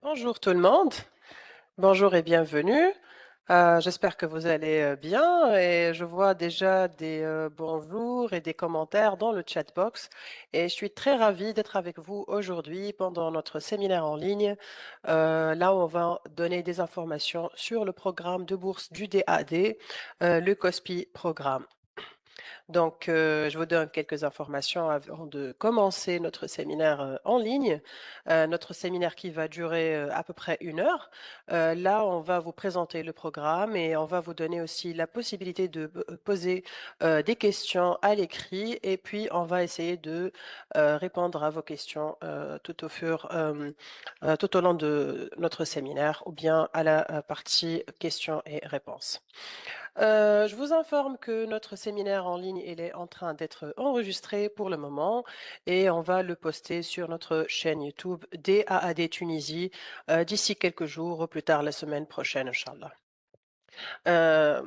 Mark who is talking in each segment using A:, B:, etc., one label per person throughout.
A: Bonjour tout le monde, bonjour et bienvenue. J'espère que vous allez bien et je vois déjà des bonjours et des commentaires dans le chat box et je suis très ravie d'être avec vous aujourd'hui pendant notre séminaire en ligne. Là où on va donner des informations sur le programme de bourse du DAD, le COSPI programme. Donc, je vous donne quelques informations avant de commencer notre séminaire en ligne. Notre séminaire qui va durer à peu près 1 heure. Là, on va vous présenter le programme et on va vous donner aussi la possibilité de poser des questions à l'écrit et puis on va essayer de répondre à vos questions tout au long de notre séminaire ou bien à la partie questions et réponses. Je vous informe que notre séminaire en ligne, il est en train d'être enregistré pour le moment et on va le poster sur notre chaîne YouTube DAAD Tunisie d'ici quelques jours, au plus tard la semaine prochaine, Inch'Allah. Euh,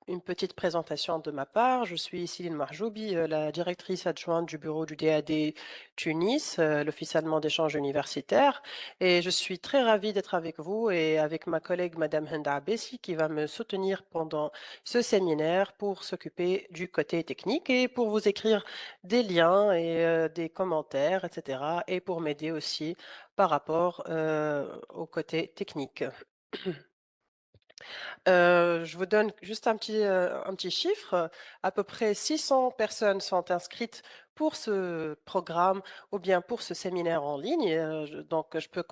A: une petite présentation de ma part. Je suis Céline Marjoubi, la directrice adjointe du bureau du DAD Tunis, l'Office allemand d'échange universitaire. Et je suis très ravie d'être avec vous et avec ma collègue Madame Henda Abessi qui va me soutenir pendant ce séminaire pour s'occuper du côté technique et pour vous écrire des liens et des commentaires, etc. Et pour m'aider aussi par rapport au côté technique. Je vous donne juste un petit chiffre. À peu près 600 personnes sont inscrites pour ce programme ou bien pour ce séminaire en ligne. Donc, je peux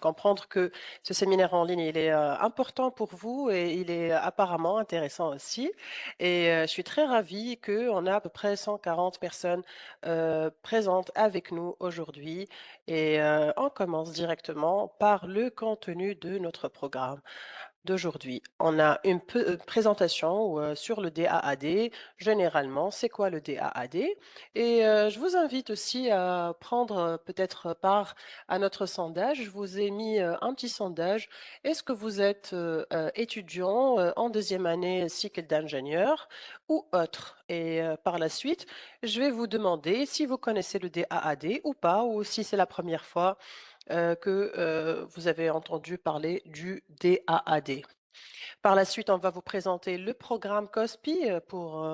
A: comprendre que ce séminaire en ligne, il est important pour vous et il est apparemment intéressant aussi. Et je suis très ravie qu'on a à peu près 140 personnes présentes avec nous aujourd'hui. Et on commence directement par le contenu de notre programme d'aujourd'hui. On a une présentation sur le DAAD. Généralement, c'est quoi le DAAD? Et je vous invite aussi à prendre peut-être part à notre sondage. Je vous ai mis un petit sondage. Est-ce que vous êtes étudiant en deuxième année cycle d'ingénieur ou autre? Et par la suite, je vais vous demander si vous connaissez le DAAD ou pas, ou si c'est la première fois que vous avez entendu parler du DAAD. Par la suite, on va vous présenter le programme COSPI pour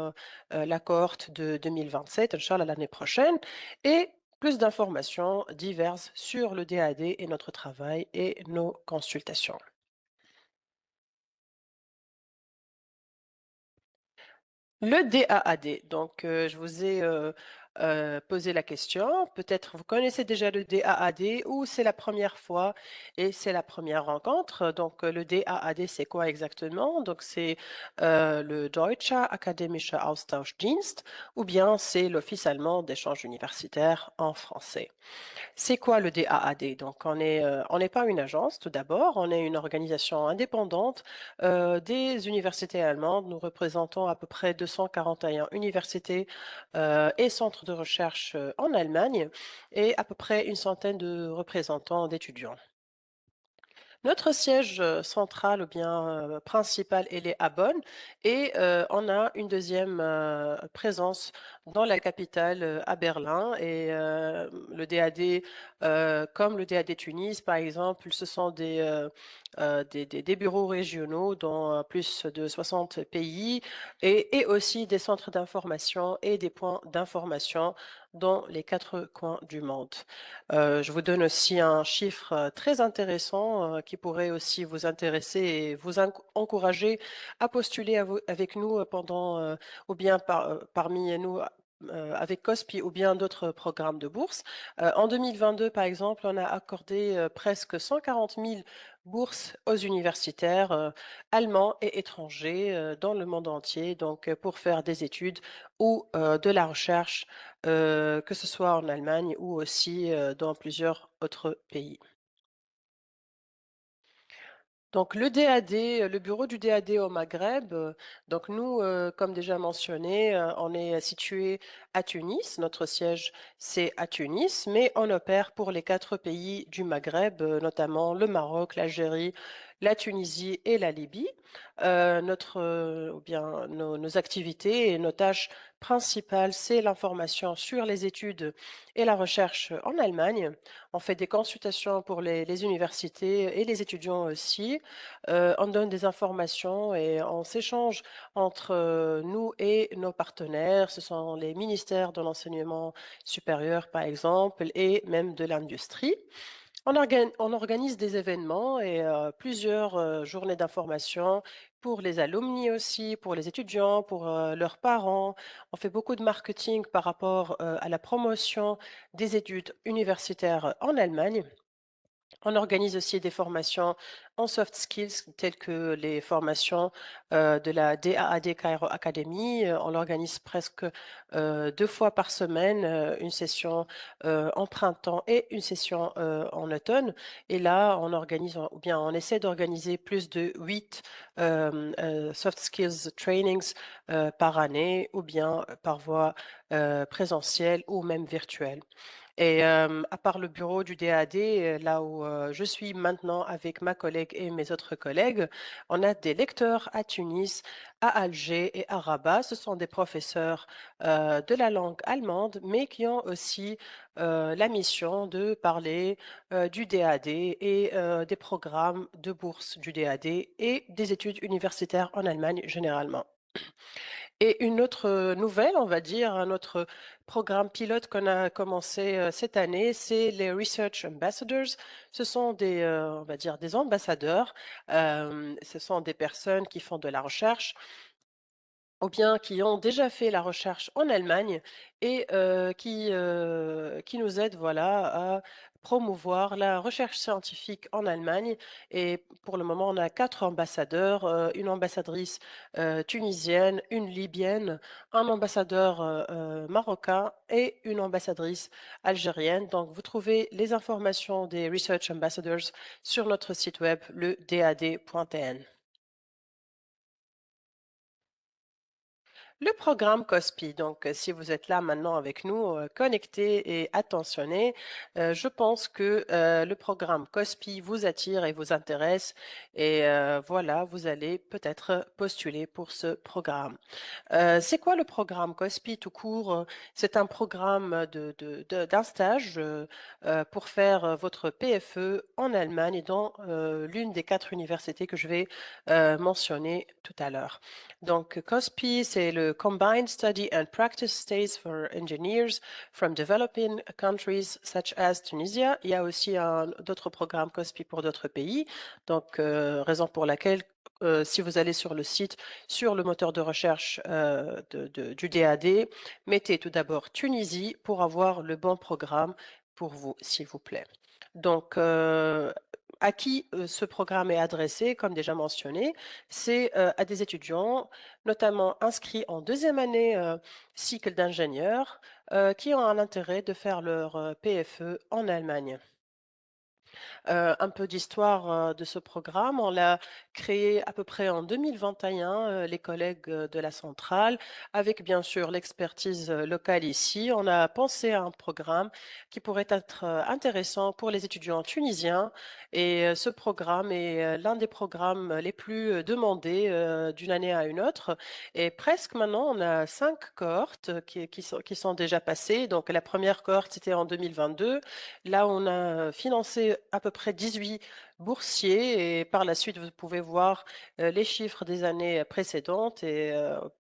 A: la cohorte de 2027, Inch'Allah, l'année prochaine, et plus d'informations diverses sur le DAD et notre travail et nos consultations. Le DAAD, donc je vous ai posé la question, peut-être vous connaissez déjà le DAAD ou c'est la première fois et c'est la première rencontre. Donc le DAAD, c'est quoi exactement? Donc c'est le Deutscher Akademischer Austauschdienst ou bien c'est l'Office allemand d'échange universitaire en français. C'est quoi le DAAD? Donc, on n'est pas une agence, tout d'abord, on est une organisation indépendante des universités allemandes. Nous représentons à peu près 241 universités et centres de recherche en Allemagne et à peu près une centaine de représentants d'étudiants. Notre siège central ou bien principal, il est à Bonn et on a une deuxième présence dans la capitale à Berlin. Et le DAD, comme le DAD Tunis, par exemple, ce sont des bureaux régionaux dans plus de 60 pays et aussi des centres d'information et des points d'information dans les 4 coins du monde. Je vous donne aussi un chiffre très intéressant qui pourrait aussi vous intéresser et vous encourager à postuler avec nous ou bien parmi nous avec COSPI ou bien d'autres programmes de bourse. En 2022, par exemple, on a accordé presque 140 000 bourses aux universitaires allemands et étrangers dans le monde entier, donc pour faire des études ou de la recherche que ce soit en Allemagne ou aussi dans plusieurs autres pays. Donc le DAD, le bureau du DAD au Maghreb, donc nous, comme déjà mentionné, on est situé à Tunis. Notre siège, c'est à Tunis, mais on opère pour les 4 pays du Maghreb, notamment le Maroc, l'Algérie, la Tunisie et la Libye. Ou bien nos activités et nos tâches principal, c'est l'information sur les études et la recherche en Allemagne. On fait des consultations pour les universités et les étudiants aussi. On donne des informations et on s'échange entre nous et nos partenaires. Ce sont les ministères de l'enseignement supérieur, par exemple, et même de l'industrie. On organise des événements et plusieurs journées d'information pour les alumni aussi, pour les étudiants, pour leurs parents. On fait beaucoup de marketing par rapport à la promotion des études universitaires en Allemagne. On organise aussi des formations en soft skills telles que les formations de la DAAD Cairo Academy. On l'organise presque 2 fois par semaine, une session en printemps et une session en automne. Et là, on organise, ou bien on essaie d'organiser plus de 8 soft skills trainings par année, ou bien par voie présentielle ou même virtuelle. Et à part le bureau du DAD, là où je suis maintenant avec ma collègue et mes autres collègues, on a des lecteurs à Tunis, à Alger et à Rabat. Ce sont des professeurs de la langue allemande, mais qui ont aussi la mission de parler du DAD et des programmes de bourse du DAD et des études universitaires en Allemagne généralement. Et une autre nouvelle, on va dire, un autre programme pilote qu'on a commencé cette année, c'est les Research Ambassadors. Ce sont des, on va dire, des ambassadeurs. Ce sont des personnes qui font de la recherche ou bien qui ont déjà fait la recherche en Allemagne et qui nous aident, voilà, à promouvoir la recherche scientifique en Allemagne. Et pour le moment, on a 4 ambassadeurs, une ambassadrice, tunisienne, une libyenne, un ambassadeur, marocain et une ambassadrice algérienne. Donc vous trouvez les informations des Research Ambassadors sur notre site web, le dad.tn. Le programme COSPI, donc si vous êtes là maintenant avec nous, connectés et attentionnés, je pense que le programme COSPI vous attire et vous intéresse et voilà, vous allez peut-être postuler pour ce programme. C'est quoi le programme COSPI tout court? C'est un programme d'un stage pour faire votre PFE en Allemagne dans l'une des 4 universités que je vais mentionner tout à l'heure. Donc, COSPI, c'est le Combined Study and Practice Stays for Engineers from Developing Countries such as Tunisia. Il y a aussi d'autres programmes COSPI pour d'autres pays. Donc, raison pour laquelle, si vous allez sur le site, sur le moteur de recherche du DAD, mettez tout d'abord Tunisie pour avoir le bon programme pour vous, s'il vous plaît. Donc, à qui ce programme est adressé, comme déjà mentionné, c'est à des étudiants, notamment inscrits en deuxième année cycle d'ingénieur, qui ont un intérêt de faire leur PFE en Allemagne. Un peu d'histoire de ce programme. On l'a créé à peu près en 2021, les collègues de la centrale, avec bien sûr l'expertise locale ici. On a pensé à un programme qui pourrait être intéressant pour les étudiants tunisiens. Et ce programme est l'un des programmes les plus demandés d'une année à une autre. Et presque maintenant, on a 5 cohortes qui sont déjà passées. Donc la première cohorte, c'était en 2022. Là, on a financé à peu près 18 boursiers et par la suite, vous pouvez voir les chiffres des années précédentes et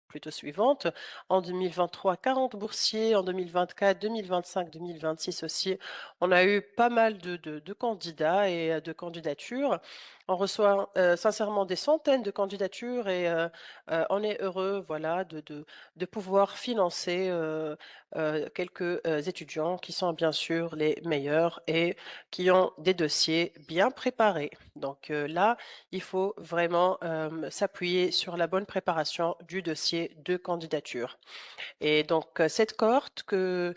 A: plutôt suivantes. En 2023, 40 boursiers, en 2024, 2025, 2026 aussi. On a eu pas mal de candidats et de candidatures. On reçoit sincèrement des centaines de candidatures et on est heureux, voilà, de pouvoir financer quelques étudiants qui sont bien sûr les meilleurs et qui ont des dossiers bien préparés. Donc là, il faut vraiment s'appuyer sur la bonne préparation du dossier de candidature. Et donc cette cohorte de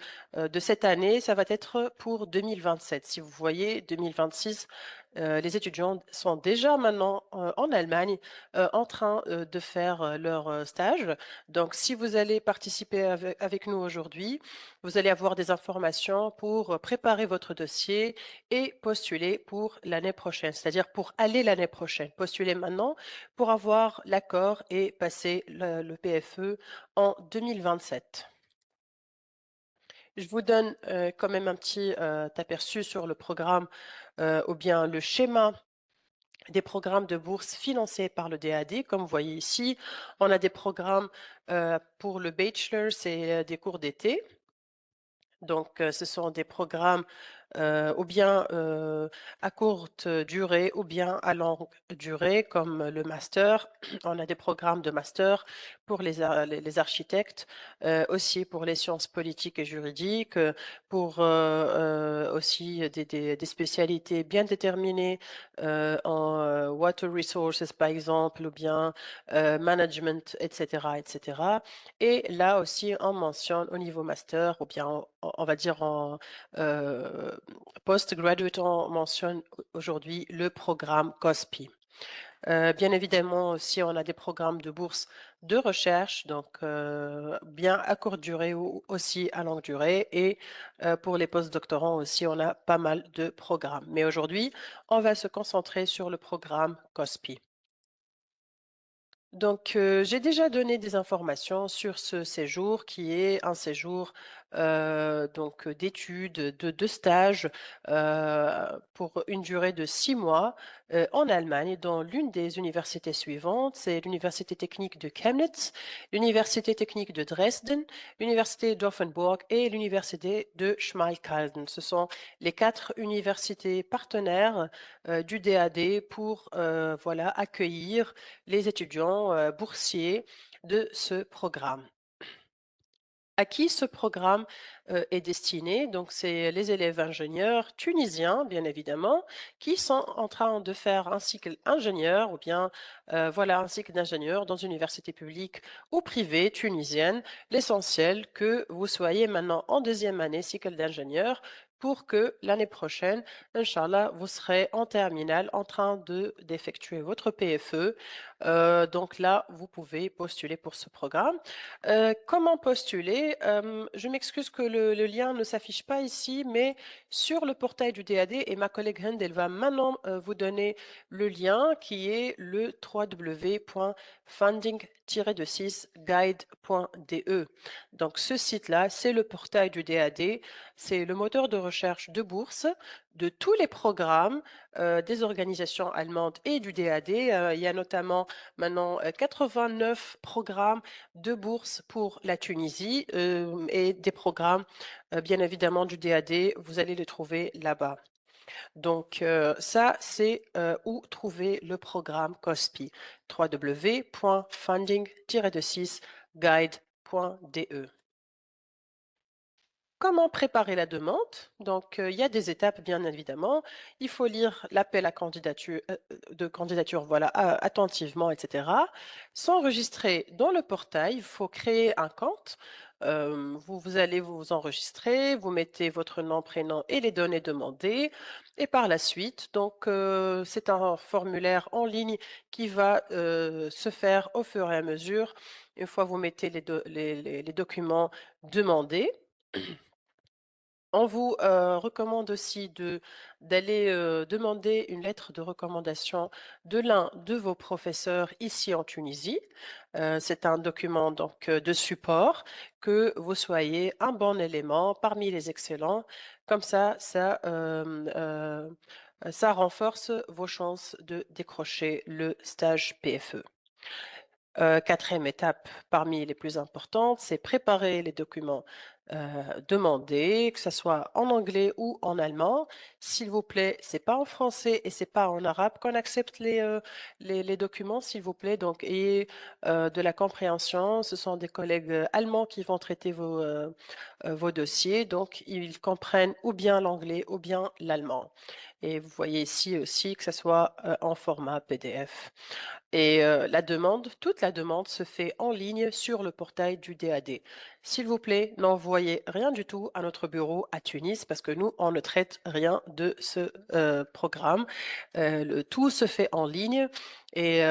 A: cette année, ça va être pour 2027. Si vous voyez, 2026, Les étudiants sont déjà maintenant, en Allemagne, en train, de faire, leur, stage. Donc si vous allez participer avec nous aujourd'hui, vous allez avoir des informations pour, préparer votre dossier et postuler pour l'année prochaine, c'est-à-dire pour aller l'année prochaine. Postuler maintenant pour avoir l'accord et passer le PFE en 2027. Je vous donne, quand même un petit, aperçu sur le programme, ou bien le schéma des programmes de bourse financés par le DAD. Comme vous voyez ici, on a des programmes, pour le bachelor, c'est, des cours d'été. Donc, ce sont des programmes, ou bien, à courte durée ou bien à longue durée comme le master. On a des programmes de master pour les architectes, aussi pour les sciences politiques et juridiques, pour, aussi des spécialités bien déterminées, en, water resources par exemple ou bien, management et cetera et cetera. Et là aussi, on mentionne au niveau master ou bien on va dire en postgraduate, on mentionne aujourd'hui le programme COSPI. Bien évidemment aussi, on a des programmes de bourse de recherche, donc bien à courte durée ou aussi à longue durée. Et pour les postdoctorants aussi, on a pas mal de programmes. Mais aujourd'hui, on va se concentrer sur le programme COSPI. Donc, j'ai déjà donné des informations sur ce séjour qui est un séjour, donc, d'études, de stage, pour une durée de 6 mois, en Allemagne dans l'une des universités suivantes. C'est l'université technique de Chemnitz, l'université technique de Dresden, l'université d'Offenburg et l'université de Schmalkalden. Ce sont les 4 universités partenaires, du DAD pour, voilà, accueillir les étudiants, boursiers de ce programme. À qui ce programme, est destiné? Donc c'est les élèves ingénieurs tunisiens, bien évidemment, qui sont en train de faire un cycle ingénieur ou bien, voilà, un cycle d'ingénieur dans une université publique ou privée tunisienne. L'essentiel que vous soyez maintenant en deuxième année cycle d'ingénieur pour que l'année prochaine, inchallah, vous serez en terminale en train d'effectuer votre PFE. Donc là, vous pouvez postuler pour ce programme. Comment postuler? Je m'excuse que le lien ne s'affiche pas ici, mais sur le portail du DAD et ma collègue Hind, elle va maintenant, vous donner le lien qui est le www.funding-guide.de. Donc ce site-là, c'est le portail du DAD, c'est le moteur de recherche de bourse de tous les programmes, des organisations allemandes et du DAD. Il y a notamment maintenant, 89 programmes de bourses pour la Tunisie, et des programmes, bien évidemment du DAD, vous allez les trouver là-bas. Donc ça, c'est, où trouver le programme COSPI, www.funding-guide.de. Comment préparer la demande? Donc, il y a des étapes, bien évidemment. Il faut lire l'appel à candidature, de candidature, voilà, attentivement, etc. S'enregistrer dans le portail. Il faut créer un compte. Vous allez vous enregistrer, vous mettez votre nom, prénom et les données demandées. Et par la suite, donc, c'est un formulaire en ligne qui va se faire au fur et à mesure. Une fois vous mettez les documents demandés. On vous, recommande aussi d'aller, demander une lettre de recommandation de l'un de vos professeurs ici en Tunisie. C'est un document donc, de support, que vous soyez un bon élément parmi les excellents. Comme ça renforce vos chances de décrocher le stage PFE. 4e étape parmi les plus importantes, c'est préparer les documents, demandés, que ça soit en anglais ou en allemand. S'il vous plaît, c'est pas en français et c'est pas en arabe qu'on accepte les documents, s'il vous plaît. Donc ayez, de la compréhension. Ce sont des collègues, allemands qui vont traiter vos dossiers, donc ils comprennent ou bien l'anglais ou bien l'allemand. Et vous voyez ici aussi que ça soit, en format PDF. Et toute la demande se fait en ligne sur le portail du DAD. S'il vous plaît, n'envoyez n'envoyez rien du tout à notre bureau à Tunis parce que nous, on ne traite rien de ce, programme. Tout se fait en ligne et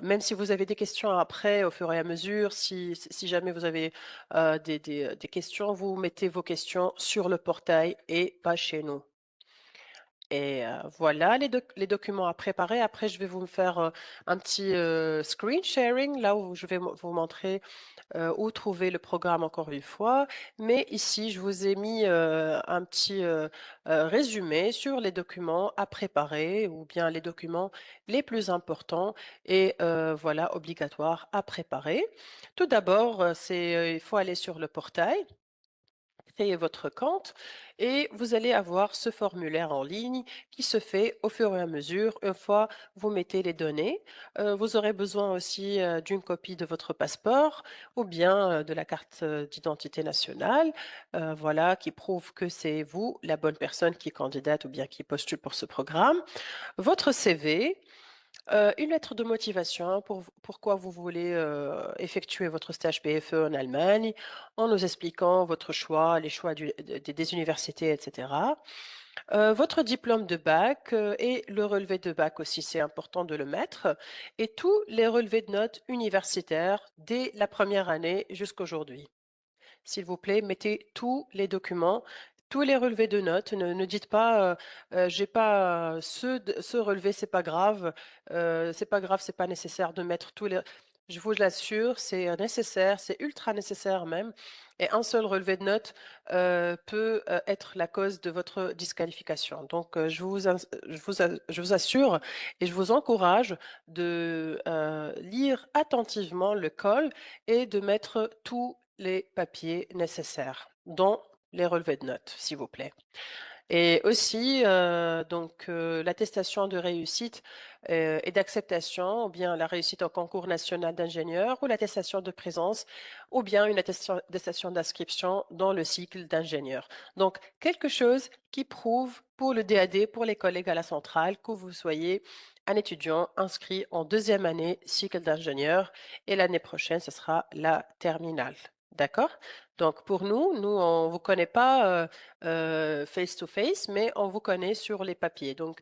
A: même si vous avez des questions après, au fur et à mesure, si jamais vous avez, des questions, vous mettez vos questions sur le portail et pas chez nous. Et voilà les documents à préparer. Après, je vais vous faire, un petit, screen sharing, là où je vais vous montrer, où trouver le programme encore une fois. Mais ici, je vous ai mis, un petit, résumé sur les documents à préparer ou bien les documents les plus importants et voilà, obligatoires à préparer. Tout d'abord, il faut aller sur le portail, créer votre compte et vous allez avoir ce formulaire en ligne qui se fait au fur et à mesure. Une fois vous mettez les données, vous aurez besoin aussi d'une copie de votre passeport ou bien de la carte d'identité nationale, voilà, qui prouve que c'est vous la bonne personne qui est candidate ou bien qui postule pour ce programme. Votre CV, une lettre de motivation pourquoi vous voulez, effectuer votre stage PFE en Allemagne, en nous expliquant votre choix, les choix des universités et cetera. Votre diplôme de bac, et le relevé de bac aussi, c'est important de le mettre et tous les relevés de notes universitaires dès la première année jusqu'aujourd'hui. S'il vous plaît, mettez tous les documents, tous les relevés de notes. Ne dites pas, «J'ai pas ce relevé, c'est pas grave, c'est pas nécessaire de mettre tous les». Je vous l'assure, c'est, nécessaire, c'est ultra nécessaire même et un seul relevé de notes, peut, être la cause de votre disqualification. Donc, je vous assure et je vous encourage de, lire attentivement le col et de mettre tous les papiers nécessaires, dont les relevés de notes, s'il vous plaît. Et aussi, l'attestation de réussite, et d'acceptation, ou bien la réussite au concours national d'ingénieur, ou l'attestation de présence, ou bien une attestation d'inscription dans le cycle d'ingénieur. Donc, quelque chose qui prouve pour le DAD, pour les collègues à la centrale, que vous soyez un étudiant inscrit en deuxième année cycle d'ingénieur et l'année prochaine, ce sera la terminale. D'accord? Donc pour nous, on ne vous connaît pas, face to face, mais on vous connaît sur les papiers. Donc,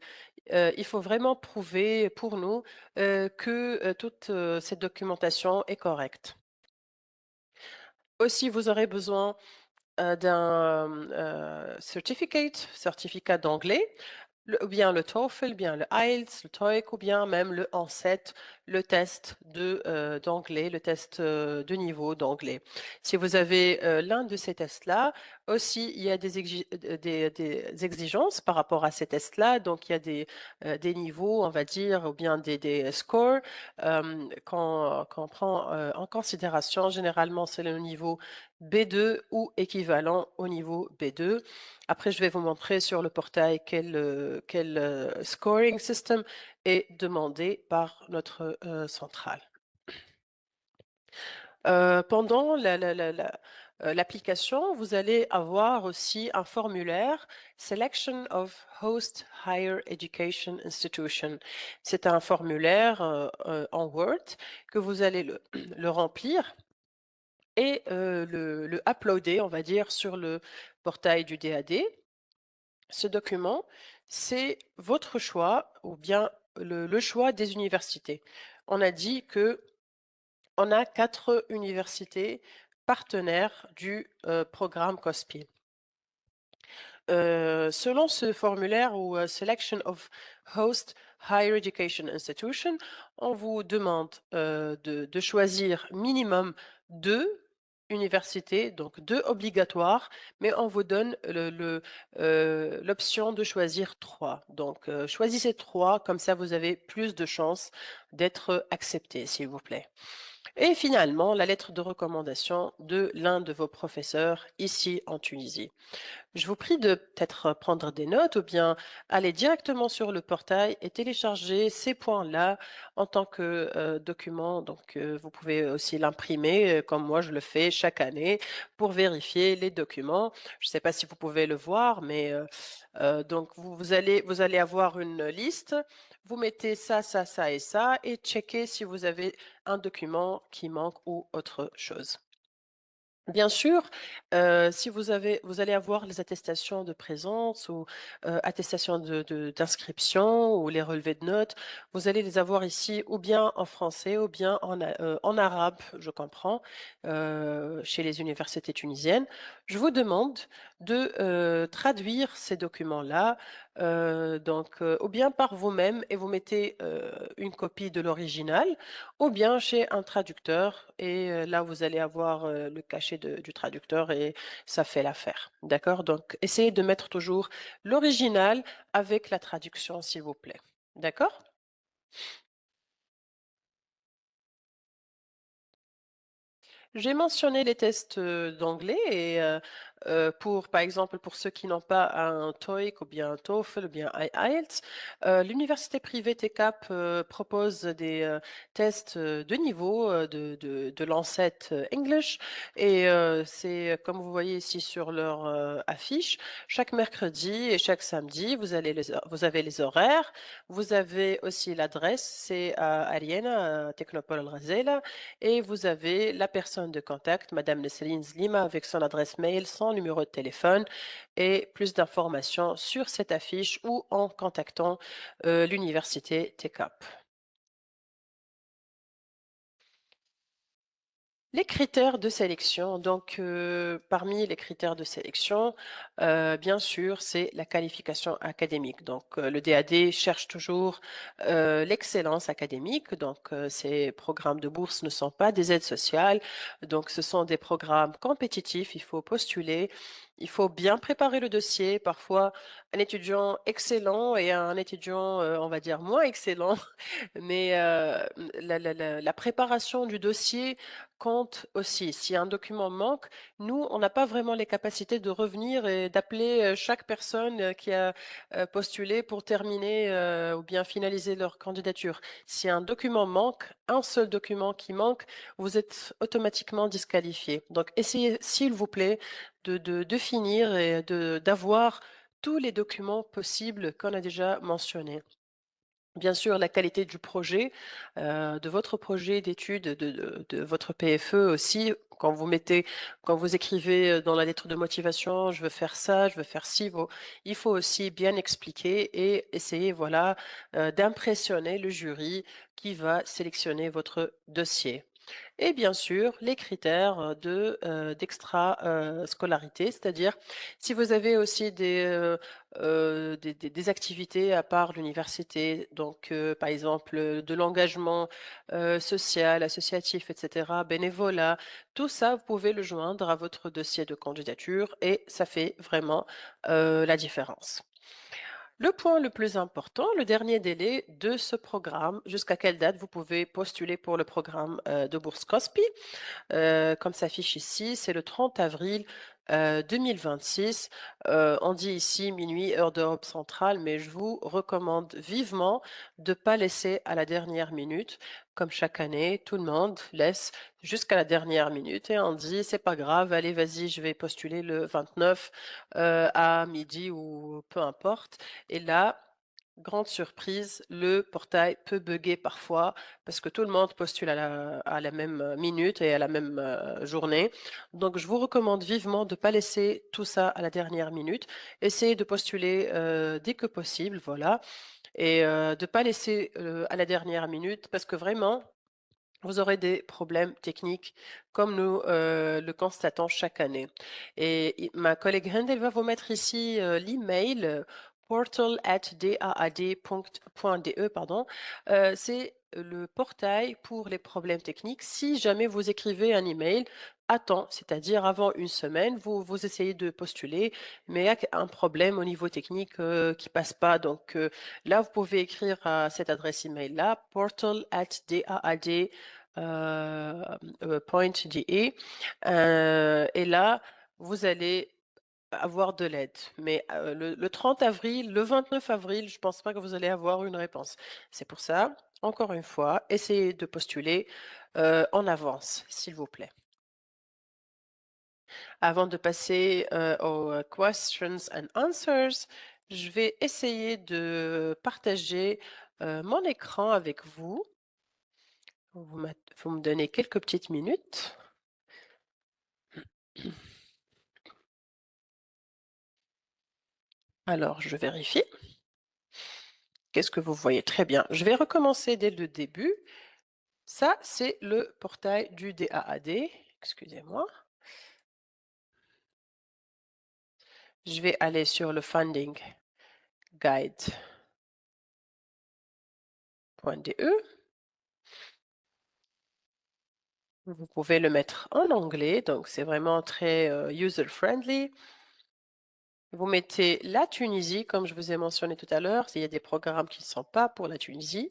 A: il faut vraiment prouver pour nous, que, toute, cette documentation est correcte. Aussi, vous aurez besoin, d'un, certificat d'anglais. Ou bien le TOEFL, bien le IELTS, le TOEIC ou bien même le ANSET, le test d'anglais, le test, de niveau d'anglais. Si vous avez, l'un de ces tests-là, aussi il y a des exigences par rapport à ces tests-là, donc il y a des niveaux, on va dire, ou bien des scores, qu'on prend, en considération. Généralement, c'est le niveau B2 ou équivalent au niveau B2. Après, je vais vous montrer sur le portail quel scoring system est demandé par notre, centrale. Pendant l'application, vous allez avoir aussi un formulaire Selection of Host Higher Education Institution. C'est un formulaire, en Word que vous allez le remplir et le uploader, on va dire, sur le portail du DAD. Ce document, c'est votre choix ou bien le choix des universités. On a dit que on a 4 universités partenaires du, programme COSPI. Selon ce formulaire ou, Selection of Host Higher Education Institution, on vous demande, de choisir minimum 2 universités, donc 2 obligatoires, mais on vous donne l'option de choisir 3. Donc, choisissez 3, comme ça vous avez plus de chances d'être accepté, s'il vous plaît. Et finalement, la lettre de recommandation de l'un de vos professeurs ici en Tunisie. Je vous prie de peut-être prendre des notes ou bien aller directement sur le portail et télécharger ces points-là en tant que document. Donc, vous pouvez aussi l'imprimer comme moi je le fais chaque année pour vérifier les documents. Je ne sais pas si vous pouvez le voir, mais donc vous allez avoir une liste. Vous mettez ça, ça, ça et ça et checkez si vous avez un document qui manque ou autre chose. Bien sûr, si vous allez avoir les attestations de présence ou, attestations d'inscription ou les relevés de notes, vous allez les avoir ici ou bien en français ou bien en arabe, je comprends, chez les universités tunisiennes. Je vous demande de, traduire ces documents-là, donc, ou bien par vous-même et vous mettez, une copie de l'original ou bien chez un traducteur et là, vous allez avoir, le cachet du traducteur et ça fait l'affaire. D'accord? Donc essayez de mettre toujours l'original avec la traduction, s'il vous plaît. D'accord? J'ai mentionné les tests, d'anglais et pour par exemple, pour ceux qui n'ont pas un TOEIC ou bien un TOEFL ou bien IELTS, l'université privée TCAP, propose des, tests, de niveau, de Lancet, English et c'est comme vous voyez ici sur leur, affiche, chaque mercredi et chaque samedi, vous avez les horaires, vous avez aussi l'adresse, c'est à Ariena, à Technopole Al Ghazala et vous avez la personne de contact, Madame Nesseline Zlima, avec son adresse mail, son numéro de téléphone et plus d'informations sur cette affiche ou en contactant l'université TECAP. Les critères de sélection, donc parmi les critères de sélection, bien sûr, c'est la qualification académique. Donc le DAD cherche toujours, l'excellence académique, donc ces programmes de bourse ne sont pas des aides sociales, donc ce sont des programmes compétitifs, il faut postuler, il faut bien préparer le dossier. Parfois, un étudiant excellent et un étudiant, on va dire moins excellent, mais la préparation du dossier compte aussi. Si un document manque, nous, on n'a pas vraiment les capacités de revenir et d'appeler, chaque personne, qui a, postulé pour terminer, ou bien finaliser leur candidature. Si un document manque, un seul document qui manque, vous êtes automatiquement disqualifié. Donc essayez, s'il vous plaît, de finir et d'avoir tous les documents possibles qu'on a déjà mentionnés. Bien sûr, la qualité du projet, de votre projet d'études, de votre PFE aussi, quand vous écrivez, dans la lettre de motivation: «Je veux faire ça, je veux faire ci», il faut aussi bien expliquer et essayer, voilà, d'impressionner le jury qui va sélectionner votre dossier. Et bien sûr, les critères, d'extra, scolarité, c'est-à-dire si vous avez aussi des activités à part l'université, donc par exemple, de l'engagement, social, associatif et cetera, bénévolat, tout ça, vous pouvez le joindre à votre dossier de candidature et ça fait vraiment, la différence. Le point le plus important, le dernier délai de ce programme, jusqu'à quelle date vous pouvez postuler pour le programme, de bourse COSPI? Comme s'affiche ici, c'est le 30 avril, 2026. On dit ici minuit, heure d'Europe centrale, mais je vous recommande vivement de pas laisser à la dernière minute. Comme chaque année, tout le monde laisse jusqu'à la dernière minute et on dit: «C'est pas grave, allez, vas-y, je vais postuler le 29, à midi ou peu importe» et là, grande surprise, le portail peut bugger parfois parce que tout le monde postule à la même, minute et à la même, journée. Donc je vous recommande vivement de ne pas laisser tout ça à la dernière minute. Essayez de postuler, dès que possible, voilà et de pas laisser, à la dernière minute parce que vraiment vous aurez des problèmes techniques comme nous, le constatons chaque année et ma collègue Hind, elle va vous mettre ici, l'email, portal@daad.de pardon. C'est le portail pour les problèmes techniques. Si jamais vous écrivez un email à temps, c'est-à-dire avant une semaine, vous essayez de postuler, mais il y a un problème au niveau technique, qui passe pas donc là, vous pouvez écrire à cette adresse email-là, portal@daad point DE, et là, vous allez avoir de l'aide. Mais le 30 avril, le 29 avril, je pense pas que vous allez avoir une réponse. C'est pour ça, encore une fois, essayez de postuler en avance, s'il vous plaît. Avant de passer aux questions and answers, je vais essayer de partager mon écran avec vous. Vous me donnez quelques petites minutes. Alors, je vérifie. Qu'est-ce que vous voyez? Très bien. Je vais recommencer dès le début. Ça, c'est le portail du DAAD. Excusez-moi. Je vais aller sur le funding guide.de. Vous pouvez le mettre en anglais, donc c'est vraiment très user-friendly. Vous mettez la Tunisie, comme je vous ai mentionné tout à l'heure, s'il y a des programmes qui ne sont pas pour la Tunisie.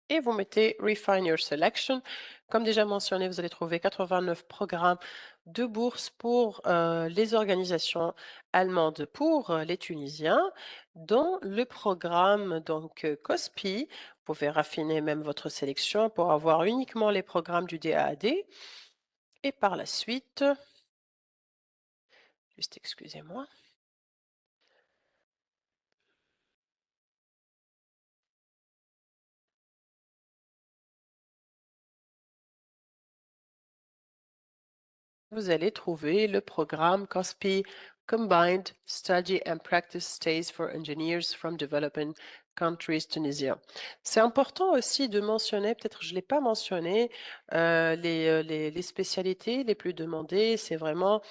A: Et vous mettez Refine Your Selection. Comme déjà mentionné, vous allez trouver 89 programmes de bourse pour les organisations allemandes pour les Tunisiens, dont le programme donc COSPI. Vous pouvez raffiner même votre sélection pour avoir uniquement les programmes du DAAD. Et par la suite, juste excusez-moi. Vous allez trouver le programme COSPI Combined Study and Practice Stays for Engineers from Developing Countries Tunisia. C'est important aussi de mentionner, peut-être je ne l'ai pas mentionné, les spécialités les plus demandées. C'est vraiment,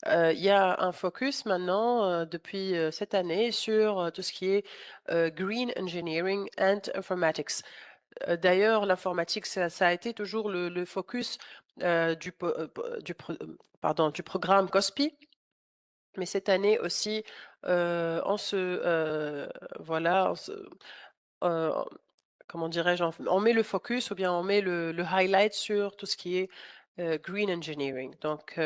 A: il y a un focus maintenant depuis cette année sur tout ce qui est Green Engineering and Informatics. D'ailleurs, l'informatique, ça a été toujours le focus du programme COSPI, mais cette année aussi, voilà, euh, comment dirais-je, on met le focus ou bien on met le highlight sur tout ce qui est green engineering. Donc,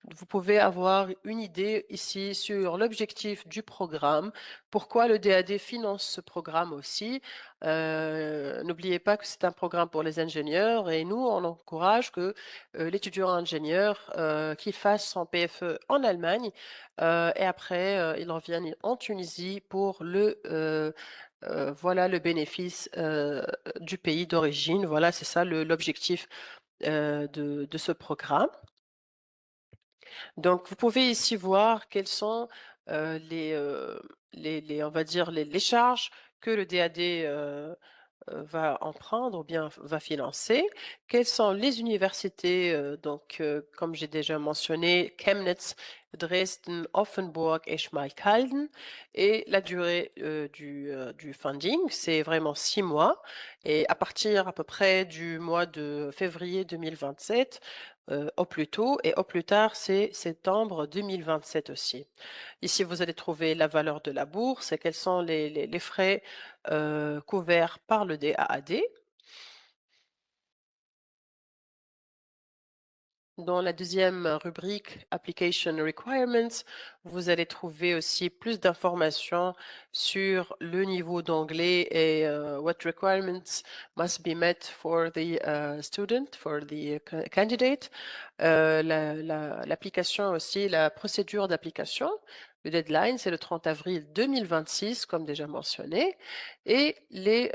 A: vous pouvez avoir une idée ici sur l'objectif du programme, pourquoi le DAD finance ce programme aussi. N'oubliez pas que c'est un programme pour les ingénieurs et nous, on encourage que l'étudiant ingénieur qu'il fasse son PFE en Allemagne et après, il revienne en Tunisie pour voilà le bénéfice du pays d'origine. Voilà, c'est ça l'objectif de ce programme. Donc, vous pouvez ici voir quelles sont on va dire, les charges que le DAD va en prendre ou bien va financer. Quelles sont les universités, donc, comme j'ai déjà mentionné, Chemnitz, Dresden, Offenburg et Schmalkalden. Et la durée du funding, c'est vraiment 6 mois. Et à partir à peu près du mois de février 2027, au plus tôt, et au plus tard, c'est septembre 2027 aussi. Ici, vous allez trouver la valeur de la bourse et quels sont les frais couverts par le DAAD. Dans la deuxième rubrique Application Requirements, vous allez trouver aussi plus d'informations sur le niveau d'anglais et what requirements must be met for the student, for the candidate. L'application aussi, la procédure d'application. Le deadline, c'est le 30 avril 2026, comme déjà mentionné, et les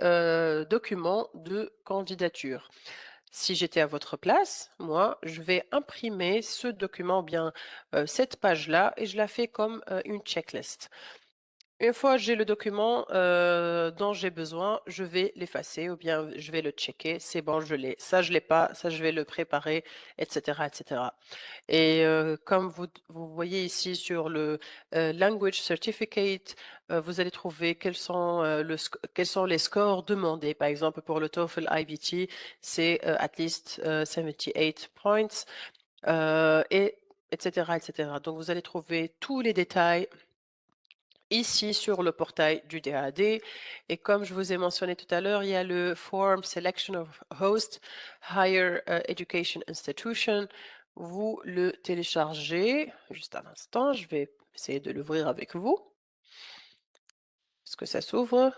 A: documents de candidature. Si j'étais à votre place, moi, je vais imprimer ce document, ou bien cette page-là, et je la fais comme une checklist. Une fois que j'ai le document dont j'ai besoin, je vais l'effacer ou bien je vais le checker. C'est bon, je l'ai. Ça, je l'ai pas. Ça, je vais le préparer, etc., etc. Et comme vous voyez ici sur le Language Certificate, vous allez trouver quels sont les scores demandés. Par exemple, pour le TOEFL IBT, c'est at least 78 points, et etc., etc. Donc, vous allez trouver tous les détails ici sur le portail du DAAD. Et comme je vous ai mentionné tout à l'heure, il y a le Form Selection of Host Higher Education Institution. Vous le téléchargez. Juste un instant, je vais essayer de l'ouvrir avec vous. Est-ce que ça s'ouvre?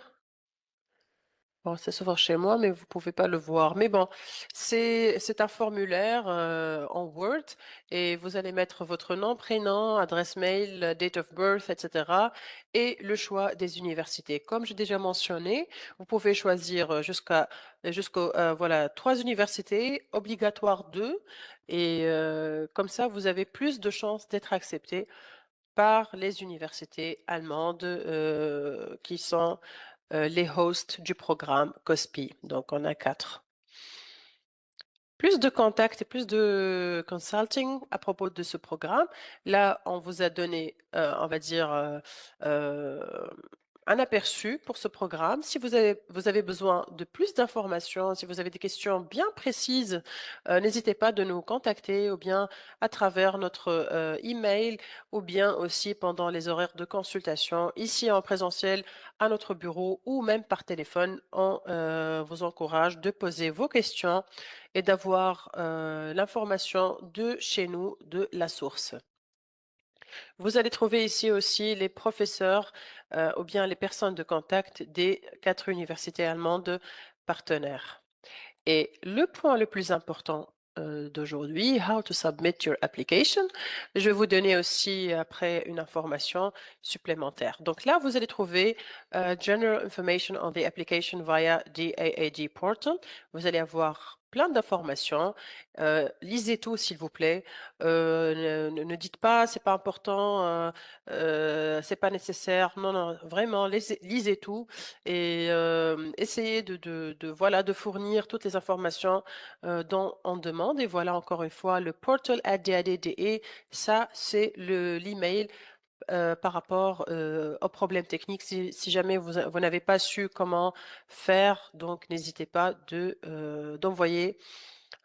A: Bon, ça s'ouvre chez moi, mais vous pouvez pas le voir. Mais bon, c'est un formulaire en Word et vous allez mettre votre nom, prénom, adresse mail, date of birth, etc. et le choix des universités. Comme j'ai déjà mentionné, vous pouvez choisir jusqu'aux voilà 3 universités, obligatoire 2 et comme ça vous avez plus de chances d'être accepté par les universités allemandes qui sont les hosts du programme COSPI. Donc, on a 4. Plus de contacts et plus de consulting à propos de ce programme. Là, on vous a donné, on va dire, euh, un aperçu pour ce programme. Si vous avez besoin de plus d'informations, si vous avez des questions bien précises, n'hésitez pas de nous contacter ou bien à travers notre email ou bien aussi pendant les horaires de consultation ici en présentiel à notre bureau ou même par téléphone. On vous encourage de poser vos questions et d'avoir l'information de chez nous, de la source. Vous allez trouver ici aussi les professeurs ou bien les personnes de contact des 4 universités allemandes partenaires. Et le point le plus important d'aujourd'hui, how to submit your application. Je vais vous donner aussi après une information supplémentaire. Donc là, vous allez trouver General Information on the Application via DAAD Portal. Vous allez avoir plein d'informations. Lisez tout, s'il vous plaît. Ne dites pas, c'est pas important, c'est pas nécessaire. Non, non, vraiment, lisez tout et essayez voilà, de fournir toutes les informations dont on demande. Et voilà, encore une fois, le portal at DADDE, ça, c'est l'email par rapport aux problèmes techniques. Si jamais vous n'avez pas su comment faire, donc n'hésitez pas d'envoyer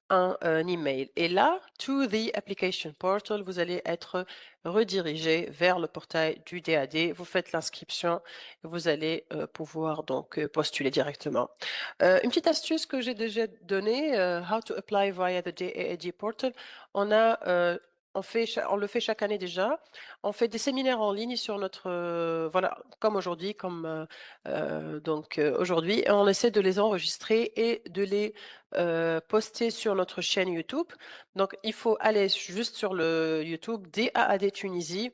A: un email. Et là, to the application portal, vous allez être redirigé vers le portail du DAD. Vous faites l'inscription et vous allez pouvoir donc postuler directement. Une petite astuce que j'ai déjà donnée, how to apply via the DAAD portal. On a on le fait chaque année déjà. On fait des séminaires en ligne sur notre, voilà, comme aujourd'hui, aujourd'hui, et on essaie de les enregistrer et de les poster sur notre chaîne YouTube. Donc, il faut aller juste sur le YouTube DAAD Tunisie,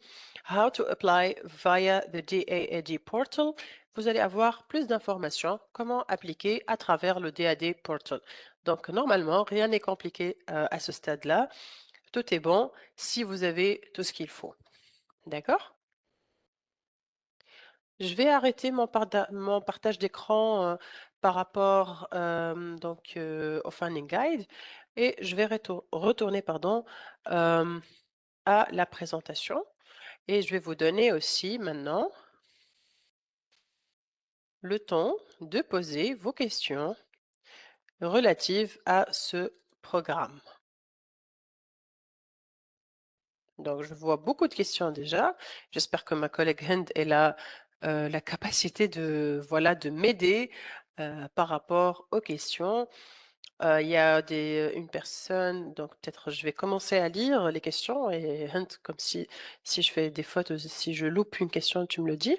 A: How to apply via the DAAD portal. Vous allez avoir plus d'informations, comment appliquer à travers le DAD portal. Donc, normalement, rien n'est compliqué à ce stade-là. Tout est bon si vous avez tout ce qu'il faut. D'accord? Je vais arrêter mon partage d'écran par rapport au Funding Guide et je vais retourner euh, à la présentation et je vais vous donner aussi maintenant le temps de poser vos questions relatives à ce programme. Donc, je vois beaucoup de questions déjà. J'espère que ma collègue Hind est là, la capacité voilà, de m'aider par rapport aux questions. Il y a une personne, donc peut-être je vais commencer à lire les questions et Hind, comme si je fais des fautes, si je loupe une question, tu me le dis.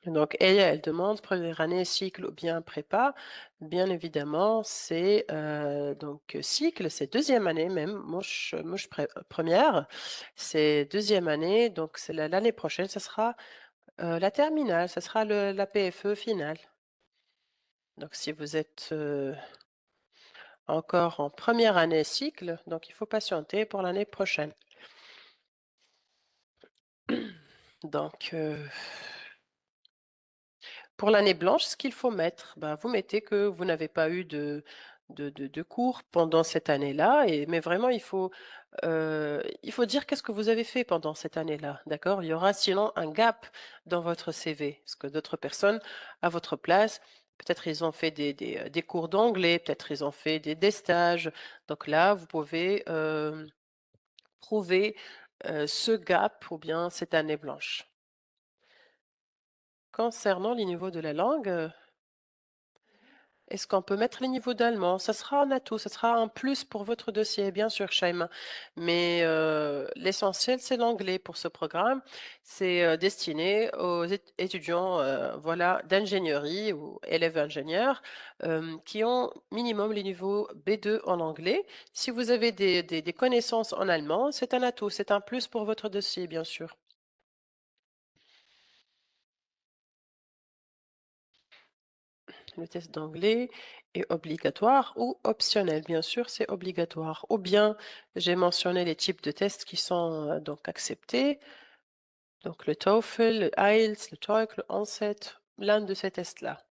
A: Donc, elle demande première année, cycle ou bien prépa. Bien évidemment, c'est donc cycle, c'est deuxième année même, première, c'est deuxième année, donc c'est l'année prochaine, ça sera la terminale, ça sera la PFE finale. Donc, si vous êtes encore en première année cycle, donc il faut patienter pour l'année prochaine. Donc, pour l'année blanche, ce qu'il faut mettre, bah, vous mettez que vous n'avez pas eu de cours pendant cette année-là, mais vraiment, il faut dire qu'est-ce que vous avez fait pendant cette année-là, d'accord? Il y aura sinon un gap dans votre CV, parce que d'autres personnes à votre place, peut-être ils ont fait des cours d'anglais, peut-être ils ont fait des stages. Donc là, vous pouvez prouver ce gap ou bien cette année blanche. Concernant les niveaux de la langue, est-ce qu'on peut mettre les niveaux d'allemand? Ça sera un atout, ça sera un plus pour votre dossier, bien sûr, Shaima. Mais l'essentiel, c'est l'anglais pour ce programme. C'est destiné aux étudiants voilà, d'ingénierie ou élèves ingénieurs qui ont minimum les niveaux B2 en anglais. Si vous avez des connaissances en allemand, c'est un atout, c'est un plus pour votre dossier, bien sûr. Le test d'anglais est obligatoire ou optionnel? Bien sûr, c'est obligatoire. Ou bien, j'ai mentionné les types de tests qui sont donc acceptés. Donc le TOEFL, le IELTS, le TOEIC, le ONSET, l'un de ces tests-là.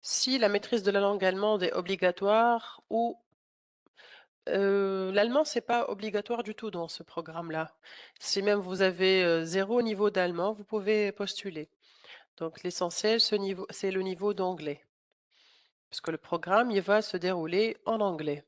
A: Si la maîtrise de la langue allemande est obligatoire ou l'allemand, c'est pas obligatoire du tout dans ce programme-là. Si même vous avez 0 niveau d'allemand, vous pouvez postuler. Donc l'essentiel, c'est le niveau d'anglais, parce que le programme, il va se dérouler en anglais.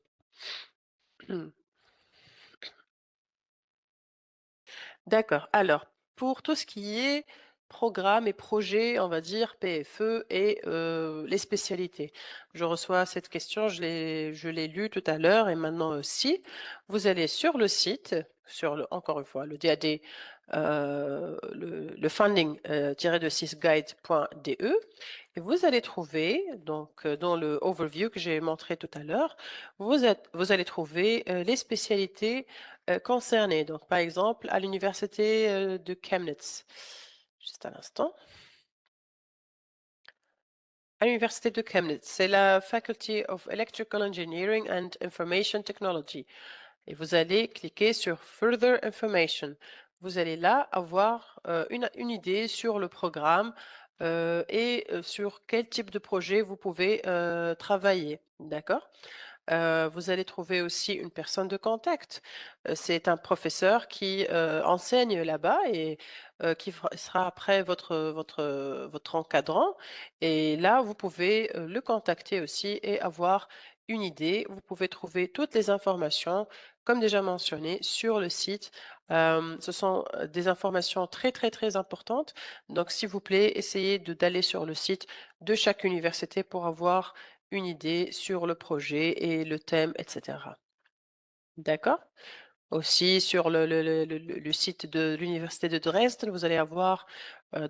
A: D'accord. Alors, pour tout ce qui est programme et projet, on va dire PFE et les spécialités. Je reçois cette question, je l'ai lue tout à l'heure et maintenant aussi. Vous allez sur le site, encore une fois, le DAD, le funding de 6 guide.de et vous allez trouver, donc dans le overview que j'ai montré tout à l'heure, vous allez trouver les spécialités concernés. Donc, par exemple, à l'université de Chemnitz. Juste un instant. À l'université de Chemnitz, c'est la Faculty of Electrical Engineering and Information Technology. Et vous allez cliquer sur Further Information. Vous allez là avoir une idée sur le programme et sur quel type de projet vous pouvez travailler. D'accord? Vous allez trouver aussi une personne de contact. C'est un professeur qui, enseigne là-bas et qui sera après votre encadrant et là, vous pouvez, le contacter aussi et avoir une idée. Vous pouvez trouver toutes les informations, comme déjà mentionné, sur le site. Ce sont, des informations très, très, très importantes. Donc s'il vous plaît, essayez d'aller sur le site de chaque université pour avoir une idée sur le projet et le thème, et cetera. D'accord? Aussi sur le site de l'université de Dresde, vous allez avoir,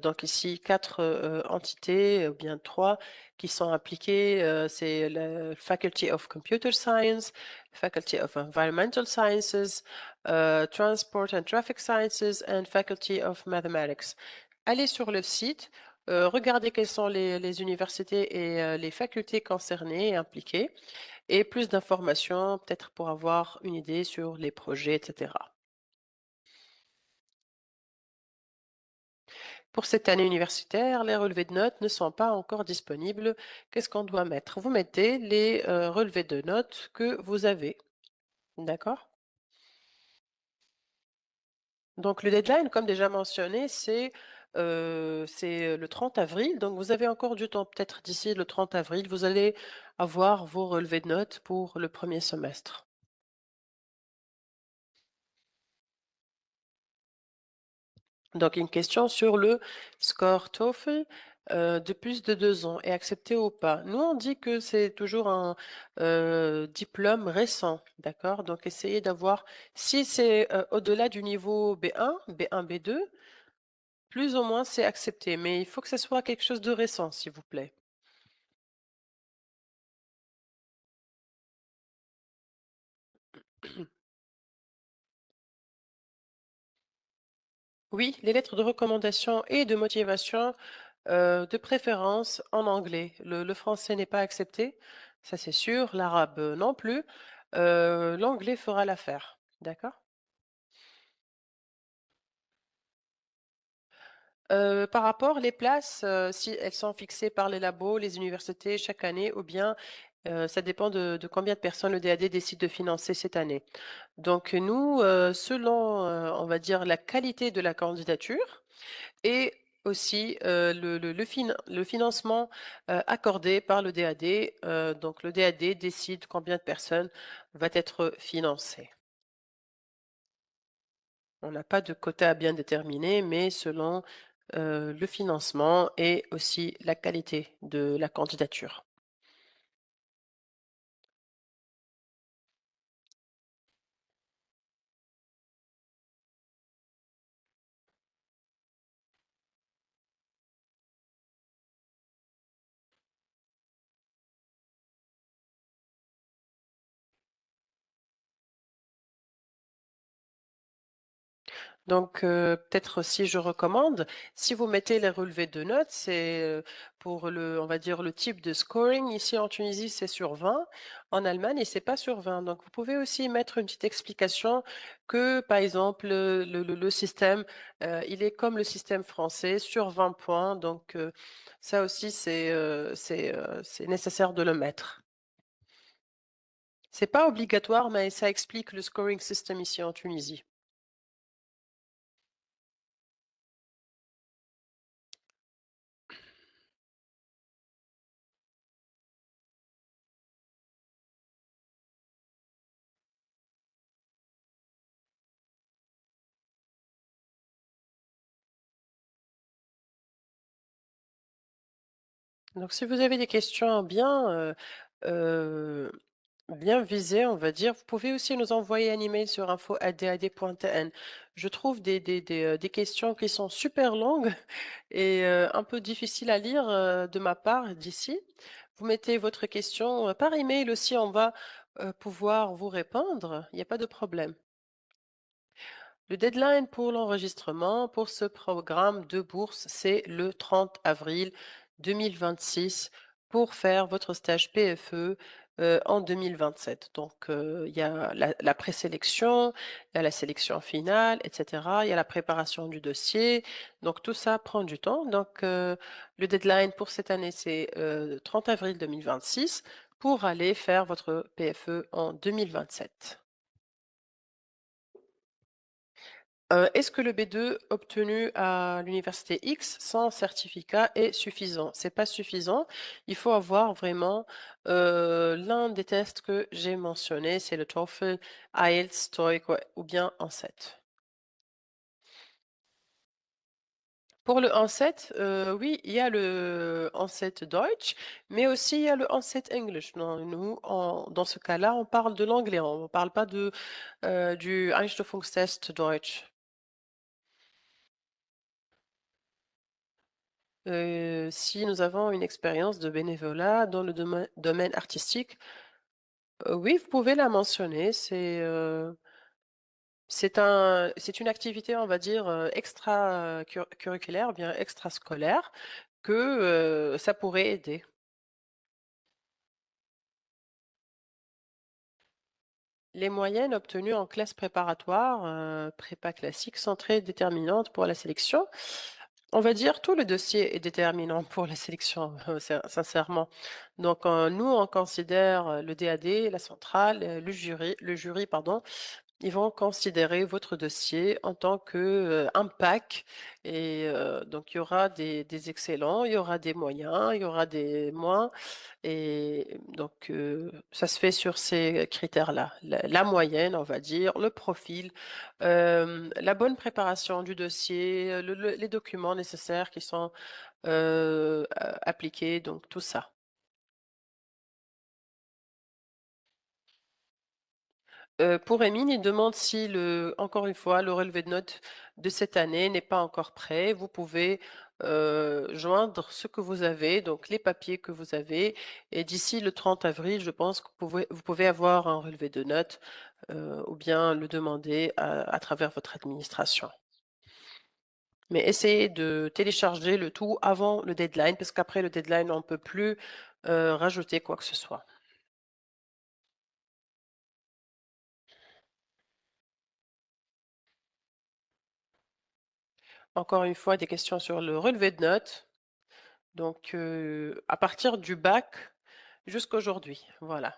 A: donc ici 4 entités, ou bien 3 qui sont impliquées, c'est la Faculty of Computer Science, Faculty of Environmental Sciences, Transport and Traffic Sciences and Faculty of Mathematics. Allez sur le site, regardez quelles sont les universités et les facultés concernées et impliquées et plus d'informations, peut-être pour avoir une idée sur les projets, et cetera. Pour cette année universitaire, les relevés de notes ne sont pas encore disponibles. Qu'est-ce qu'on doit mettre? Vous mettez les relevés de notes que vous avez. D'accord? Donc le deadline, comme déjà mentionné, c'est le 30 avril. Donc vous avez encore du temps, peut-être d'ici le 30 avril, vous allez avoir vos relevés de notes pour le premier semestre. Donc une question sur le score TOEFL, de plus de 2 ans est accepté ou pas? Nous, on dit que c'est toujours un, diplôme récent, d'accord? Donc essayez d'avoir si c'est, au-delà du niveau B1, B1, B2, plus ou moins c'est accepté, mais il faut que ce soit quelque chose de récent, s'il vous plaît. Oui, les lettres de recommandation et de motivation, de préférence en anglais. Le français n'est pas accepté, ça c'est sûr, l'arabe, non plus. L'anglais fera l'affaire, d'accord? Par rapport les places, si elles sont fixées par les labos, les universités chaque année ou bien, ça dépend de combien de personnes le DAD décide de financer cette année. Donc nous, selon, on va dire la qualité de la candidature, et aussi, le financement, accordé par le DAD, donc le DAD décide combien de personnes va être financé. On n'a pas de quota bien déterminé, mais selon, le financement et aussi la qualité de la candidature. Donc, peut-être aussi je recommande, si vous mettez les relevés de notes, c'est, pour le on va dire le type de scoring ici en Tunisie, c'est sur 20. En Allemagne et c'est pas sur 20. Donc vous pouvez aussi mettre une petite explication que, par exemple, le système, il est comme le système français sur 20 points. Donc, ça aussi c'est nécessaire de le mettre. C'est pas obligatoire, mais ça explique le scoring system ici en Tunisie. Donc si vous avez des questions heu, bien visées, on va dire, vous pouvez aussi nous envoyer un email sur info@dad.tn. Je trouve des questions qui sont super longues et un peu difficiles à lire, de ma part d'ici. Vous mettez votre question, par email aussi, on va, pouvoir vous répondre, il n'y a pas de problème. Le deadline pour l'enregistrement pour ce programme de bourse, c'est le 30 avril 2026 pour faire votre stage PFE, en 2027. Donc, il y a la présélection, il y a la sélection finale et cetera. Il y a la préparation du dossier. Donc tout ça prend du temps. Donc, le deadline pour cette année, c'est, 30 avril 2026 pour aller faire votre PFE en 2027. Est-ce que le B2 obtenu à l'université X sans certificat est suffisant? C'est pas suffisant. Il faut avoir vraiment, l'un des tests que j'ai mentionnés, c'est le TOEFL, IELTS, TOEIC, ouais, ou bien ANSET. Pour le ANSET, oui, il y a le ANSET Deutsch, mais aussi il y a le ANSET English. Non, nous, dans ce cas-là, on parle de l'anglais, on ne parle pas du Einstufungstest Deutsch. Si nous avons une expérience de bénévolat dans le domaine artistique, oui, vous pouvez la mentionner. C'est une activité, on va dire, extra, curriculaire, bien extrascolaire que, ça pourrait aider. Les moyennes obtenues en classe préparatoire, prépa classique sont très déterminantes pour la sélection. On va dire tout le dossier est déterminant pour la sélection, sincèrement. Donc, nous, on considère le DAD, la centrale, le jury, pardon, ils vont considérer votre dossier en tant que, un pack et donc il y aura des excellents, il y aura des moyens, il y aura des moins et donc ça se fait sur ces critères-là. La moyenne, on va dire, le profil, la bonne préparation du dossier, les documents nécessaires qui sont, appliqués, donc tout ça. Pour Emile, il demande si encore une fois, le relevé de notes de cette année n'est pas encore prêt. Vous pouvez, joindre ce que vous avez, donc les papiers que vous avez et d'ici le 30 avril, je pense que vous pouvez avoir un relevé de notes, ou bien le demander à travers votre administration. Mais essayez de télécharger le tout avant le deadline, parce qu'après le deadline, on ne peut plus, rajouter quoi que ce soit. Encore une fois, des questions sur le relevé de notes. Donc, à partir du bac jusqu'aujourd'hui, voilà.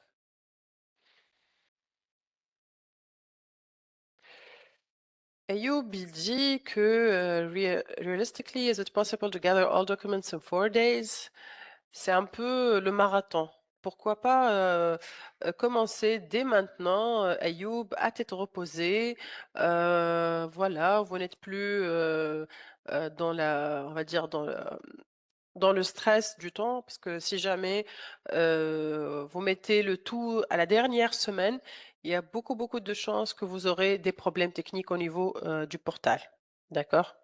A: Ayoub, il dit que realistically, is it possible to gather all documents in 4 days? C'est un peu le marathon. Pourquoi pas commencer dès maintenant, Ayoub, à tête reposée. Voilà, vous n'êtes plus on va dire, dans le stress du temps, parce que si jamais, vous mettez le tout à la dernière semaine, il y a beaucoup, beaucoup de chances que vous aurez des problèmes techniques au niveau, du portal. D'accord?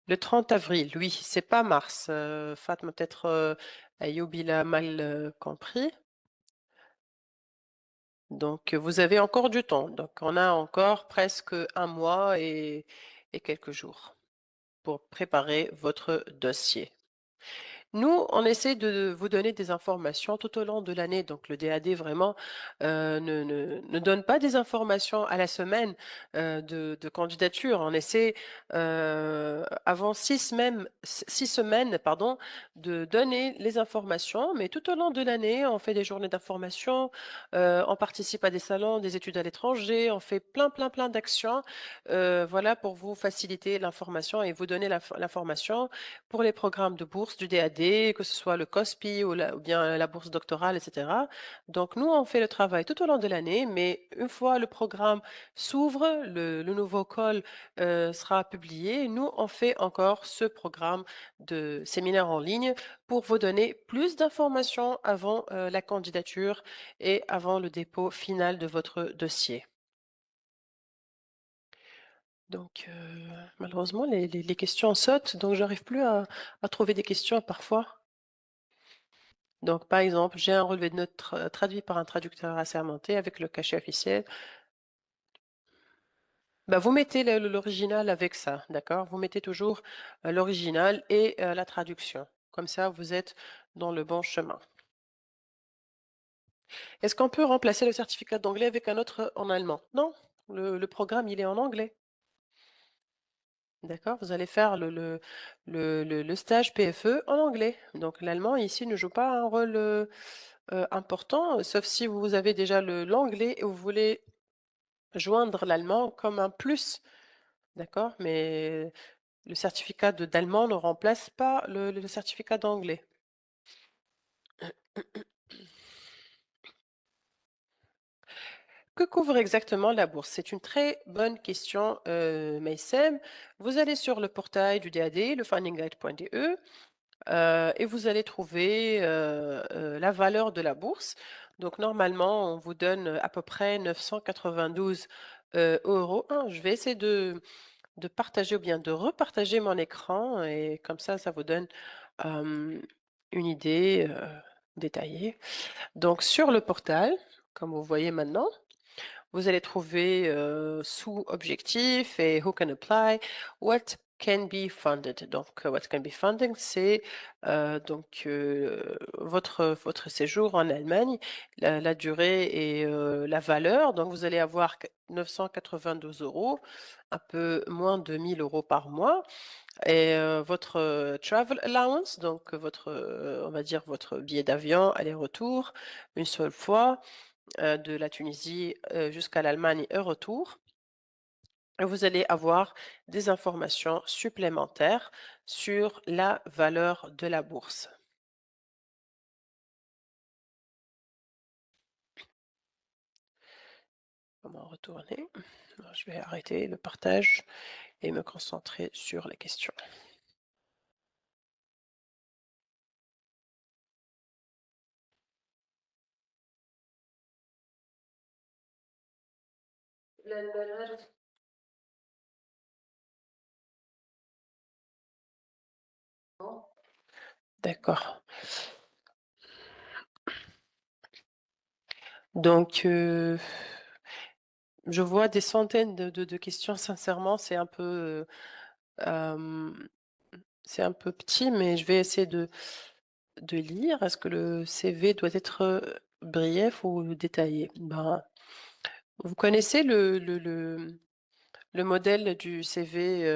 A: Le 30 avril, oui, c'est pas mars, Fatma, peut-être, Ayoub, il a mal, compris. Donc, vous avez encore du temps. Donc, on a encore presque un mois et quelques jours pour préparer votre dossier. Nous, on essaie de vous donner des informations tout au long de l'année. Donc, le DAD vraiment ne donne pas des informations à la semaine de candidature. On essaie avant 6 semaines, pardon, de donner les informations. Mais tout au long de l'année, on fait des journées d'information, on participe à des salons, des études à l'étranger, on fait plein d'actions, voilà, pour vous faciliter l'information et vous donner l'information pour les programmes de bourse du DAD, que ce soit le COSPI ou bien la bourse doctorale, etc. Donc, nous, on fait le travail tout au long de l'année, mais une fois le programme s'ouvre, le nouveau call sera publié, nous, on fait encore ce programme de séminaire en ligne pour vous donner plus d'informations avant la candidature et avant le dépôt final de votre dossier. Donc, malheureusement, les questions sautent, donc j'arrive plus à trouver des questions parfois. Donc, par exemple, j'ai un relevé de notes traduit par un traducteur assermenté avec le cachet officiel. Bah, vous mettez l'original avec ça, d'accord? Vous mettez toujours l'original et la traduction. Comme ça, vous êtes dans le bon chemin. Est-ce qu'on peut remplacer le certificat d'anglais avec un autre en allemand? Non, le programme, il est en anglais. D'accord, vous allez faire le stage PFE en anglais. Donc l'allemand ici ne joue pas un rôle important, sauf si vous avez déjà l'anglais et vous voulez joindre l'allemand comme un plus. D'accord, mais le certificat d'allemand ne remplace pas le certificat d'anglais. Que couvre exactement la bourse? C'est une très bonne question, Meissem. Vous allez sur le portail du DAD, le fundingguide.de. Et vous allez trouver la valeur de la bourse. Donc normalement, on vous donne à peu près 992 euros. Ah, je vais essayer de partager ou bien de repartager mon écran et comme ça vous donne une idée détaillée. Donc sur le portal, comme vous voyez maintenant, vous allez trouver sous objectif et who can apply, what can be funded. Donc, what can be funding, c'est donc votre séjour en Allemagne, la durée et la valeur. Donc, vous allez avoir 992 euros, un peu moins de 1000 euros par mois. Et votre travel allowance, donc votre, on va dire votre billet d'avion aller-retour, une seule fois de la Tunisie jusqu'à l'Allemagne et retour. Et vous allez avoir des informations supplémentaires sur la valeur de la bourse. Comment retourner? Alors, je vais arrêter le partage et me concentrer sur la question. D'accord. Donc, je vois des centaines de questions. Sincèrement, euh, c'est un peu petit, mais je vais essayer de lire. Est-ce que le CV doit être brief ou détaillé? Ben, vous connaissez le modèle du CV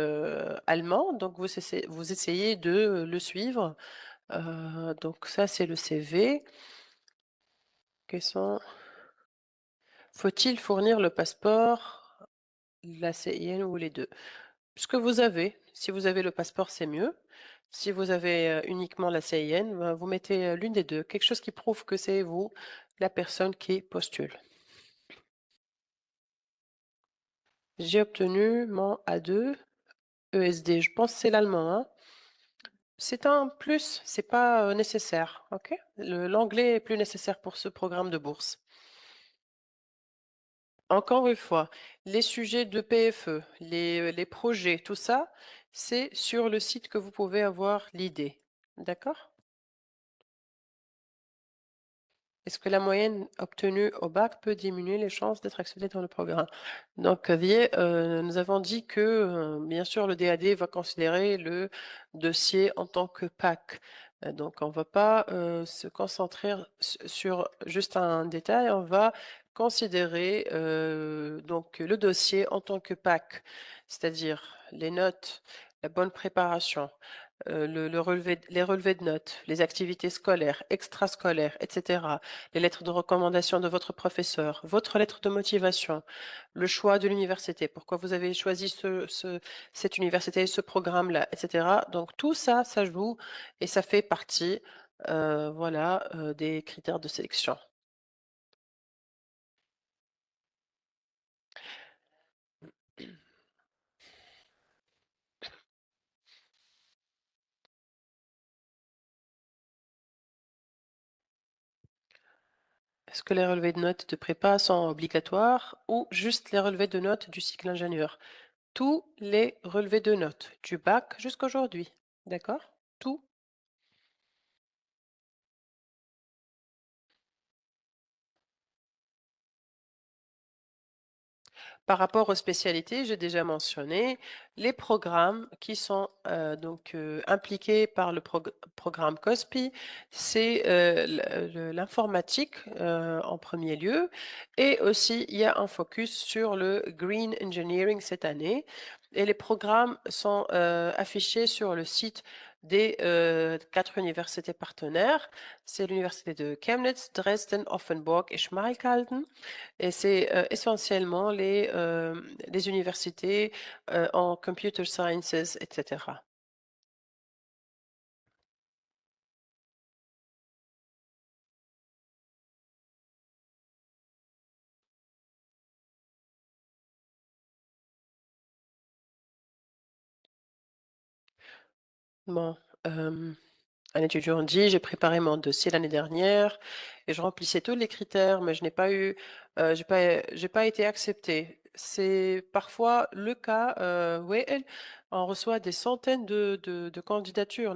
A: allemand, donc vous essayez de le suivre. Donc ça, c'est le CV. Quels sont... Faut-il fournir le passeport, la CIN ou les deux? Ce que vous avez. Si vous avez le passeport, c'est mieux. Si vous avez uniquement la CIN, ben, vous mettez l'une des deux. Quelque chose qui prouve que c'est vous, la personne qui postule. J'ai obtenu mon A2 ESD. Je pense que c'est l'allemand, hein. C'est un plus, c'est pas nécessaire, ok? L'anglais est plus nécessaire pour ce programme de bourse. Encore une fois, les sujets de PFE, les projets, tout ça, c'est sur le site que vous pouvez avoir l'idée. D'accord? Est-ce que la moyenne obtenue au bac peut diminuer les chances d'être accepté dans le programme? Donc, nous avons dit que, bien sûr, le DAD va considérer le dossier en tant que PAC. Donc on va pas, se concentrer sur juste un détail, on va considérer, donc le dossier en tant que PAC, c'est-à-dire les notes, la bonne préparation, le relevé les relevés de notes, les activités scolaires, extrascolaires et cetera, les lettres de recommandation de votre professeur, votre lettre de motivation, le choix de l'université, pourquoi vous avez choisi cette université, ce programme-là, et cetera. Donc tout ça, ça joue et ça fait partie, voilà, des critères de sélection. Est-ce que les relevés de notes de prépa sont obligatoires ou juste les relevés de notes du cycle ingénieur? Tous les relevés de notes, du bac jusqu'aujourd'hui, d'accord? Tout. Par rapport aux spécialités, j'ai déjà mentionné les programmes qui sont, impliqués par le programme COSPI, c'est, l'informatique, en premier lieu et aussi il y a un focus sur le green engineering cette année et les programmes sont, affichés sur le site des, 4 universités partenaires. C'est l'université de Chemnitz, Dresden, Offenburg et Schmalkalden. Et c'est, essentiellement les universités, en computer sciences et cetera. Bon, un étudiant dit: «J'ai préparé mon dossier l'année dernière et je remplissais tous les critères, mais je n'ai pas eu, j'ai pas été accepté». C'est parfois le cas, oui, on reçoit des centaines de candidatures.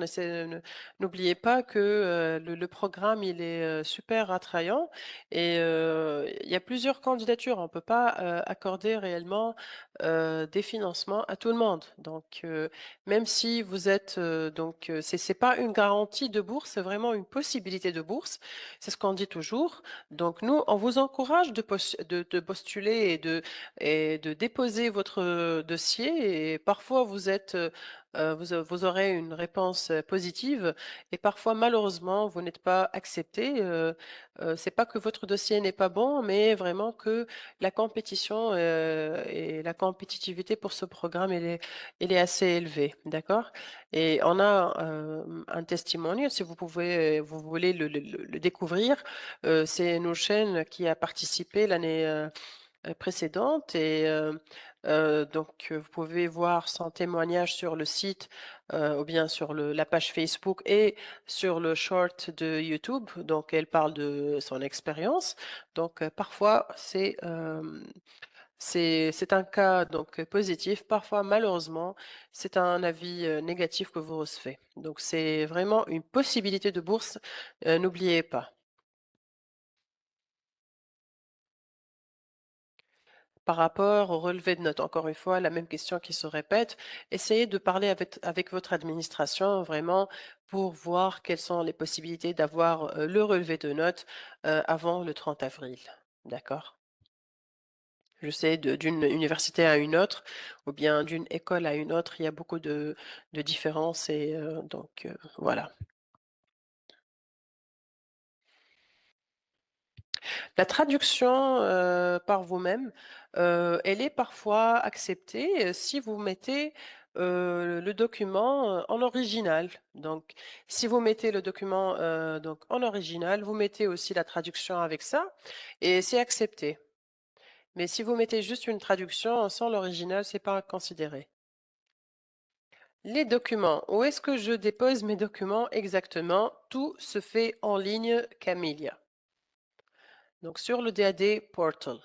A: N'oubliez pas que, le programme, il est, super attrayant et il y a plusieurs candidatures. On ne peut pas, accorder réellement, des financements à tout le monde. Donc même si vous êtes, c'est pas une garantie de bourse, c'est vraiment une possibilité de bourse. C'est ce qu'on dit toujours. Donc nous, on vous encourage de postuler et de déposer votre, dossier et parfois vous aurez une réponse, positive et parfois malheureusement vous n'êtes pas accepté, c'est pas que votre dossier n'est pas bon, mais vraiment que la compétition, et la compétitivité pour ce programme, elle est assez élevée, d'accord? Et on a, un testimonial, si vous voulez le découvrir, c'est une chaîne qui a participé l'année, précédente et vous pouvez voir son témoignage sur le site, ou bien sur le la page Facebook et sur le short de YouTube. Donc elle parle de son expérience. Donc parfois c'est un cas positif, parfois malheureusement, c'est un avis, négatif que vous recevez. Donc c'est vraiment une possibilité de bourse, n'oubliez pas. Par rapport au relevé de notes, encore une fois, la même question qui se répète. Essayez de parler avec votre administration vraiment pour voir quelles sont les possibilités d'avoir, le relevé de notes, avant le 30 avril. D'accord? Je sais d'une université à une autre ou bien d'une école à une autre, il y a beaucoup de différences et voilà. La traduction, par vous-même, elle est parfois acceptée, si vous mettez, le document, en original. Donc si vous mettez le document, en original, vous mettez aussi la traduction avec ça et c'est accepté. Mais si vous mettez juste une traduction sans l'original, c'est pas considéré. Les documents. Où est-ce que je dépose mes documents exactement? Tout se fait en ligne, Camilla. Donc sur le DAD Portal.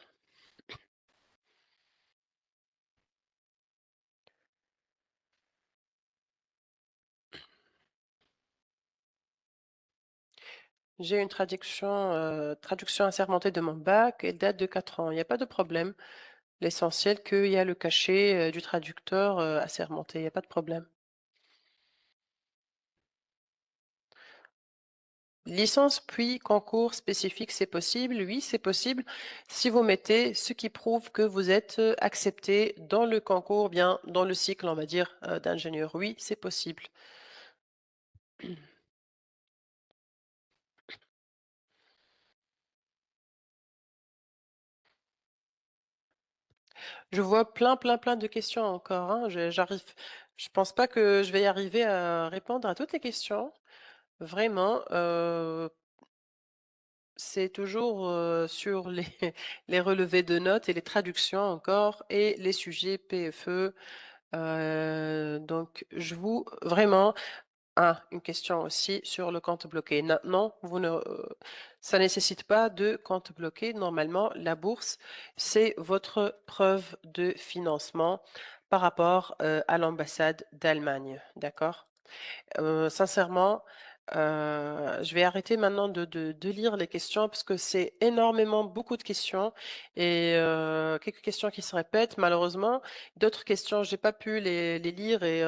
A: J'ai une traduction assermentée de mon bac et date de 4 ans. Il y a pas de problème. L'essentiel qu'il y a le cachet, du traducteur, assermenté, il y a pas de problème. Licence puis concours spécifique, c'est possible? Oui, c'est possible si vous mettez ce qui prouve que vous êtes, accepté dans le concours, bien dans le cycle, on va dire, d'ingénieur. Oui, c'est possible. Je vois plein, plein, plein de questions encore, hein. Je pense pas que je vais y arriver à répondre à toutes les questions. Vraiment, c'est toujours, sur les les relevés de notes et les traductions encore et les sujets PFE. Donc je vous vraiment une question aussi sur le compte bloqué. Non, vous ne ça nécessite pas de compte bloqué. Normalement, la bourse, c'est votre preuve de financement par rapport, à l'ambassade d'Allemagne, d'accord? Sincèrement, je vais arrêter maintenant de lire les questions parce que c'est énormément, beaucoup de questions et quelques questions qui se répètent malheureusement. D'autres questions, j'ai pas pu les lire et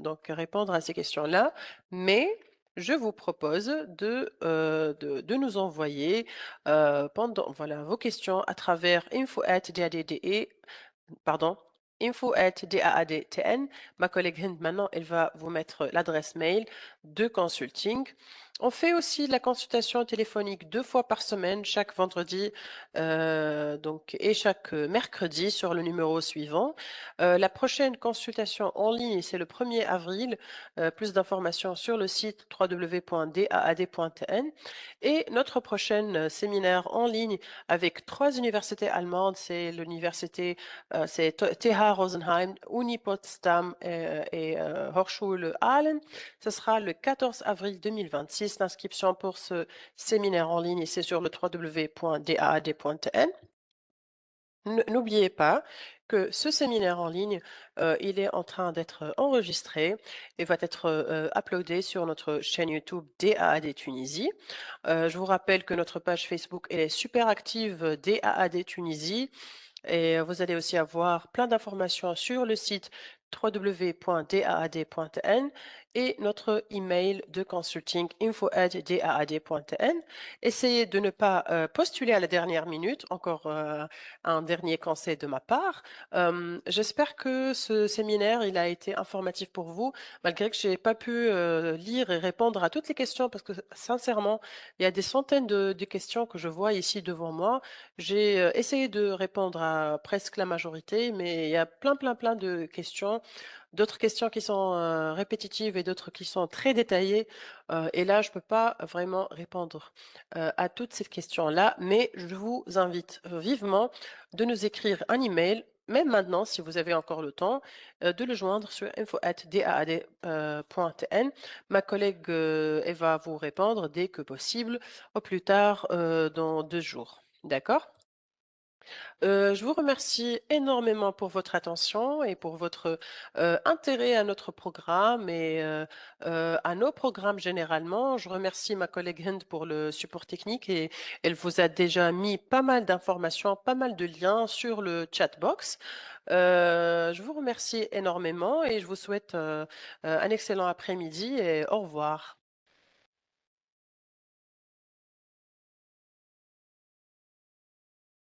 A: donc répondre à ces questions-là. Mais je vous propose de nous envoyer, pendant voilà, vos questions à travers info@daadde pardon, info@daadtn. Ma collègue Hind, maintenant, elle va vous mettre l'adresse mail de consulting. On fait aussi la consultation téléphonique 2 fois par semaine, chaque vendredi, donc et chaque, mercredi sur le numéro suivant. La prochaine consultation en ligne, c'est le 1er avril. Plus d'informations sur le site www.daad.tn et notre prochaine, séminaire en ligne avec 3 universités allemandes, c'est l'université c'est TH Rosenheim, Uni Potsdam et Hochschule Aalen. Ce sera le 14 avril 2026. L'inscription pour ce séminaire en ligne, c'est sur le www.daad.n. N'oubliez pas que ce séminaire en ligne, il est en train d'être enregistré et va être uploadé sur notre chaîne YouTube DAAD Tunisie. Je vous rappelle que notre page Facebook elle est super active DAAD Tunisie. Et vous allez aussi avoir plein d'informations sur le site www.daad.n et notre email de consulting info@daad.n. Essayez de ne pas postuler à la dernière minute. Encore un dernier conseil de ma part. J'espère que ce séminaire il a été informatif pour vous, malgré que j'ai pas pu lire et répondre à toutes les questions, parce que sincèrement, il y a des centaines de questions que je vois ici devant moi. J'ai, essayé de répondre à presque la majorité, mais il y a plein, plein, plein de questions. D'autres questions qui sont, répétitives et d'autres qui sont très détaillées, et là, je peux pas vraiment répondre, à toutes ces questions-là, mais je vous invite, vivement de nous écrire un email, même maintenant si vous avez encore le temps, de le joindre sur info@daad.tn. Ma collègue, elle va vous répondre dès que possible, au plus tard, dans 2 jours. D'accord? Je vous remercie énormément pour votre attention et pour votre, intérêt à notre programme et à nos programmes généralement. Je remercie ma collègue Hind pour le support technique et elle vous a déjà mis pas mal d'informations, pas mal de liens sur le chat box. Je vous remercie énormément et je vous souhaite, un excellent après-midi et au revoir.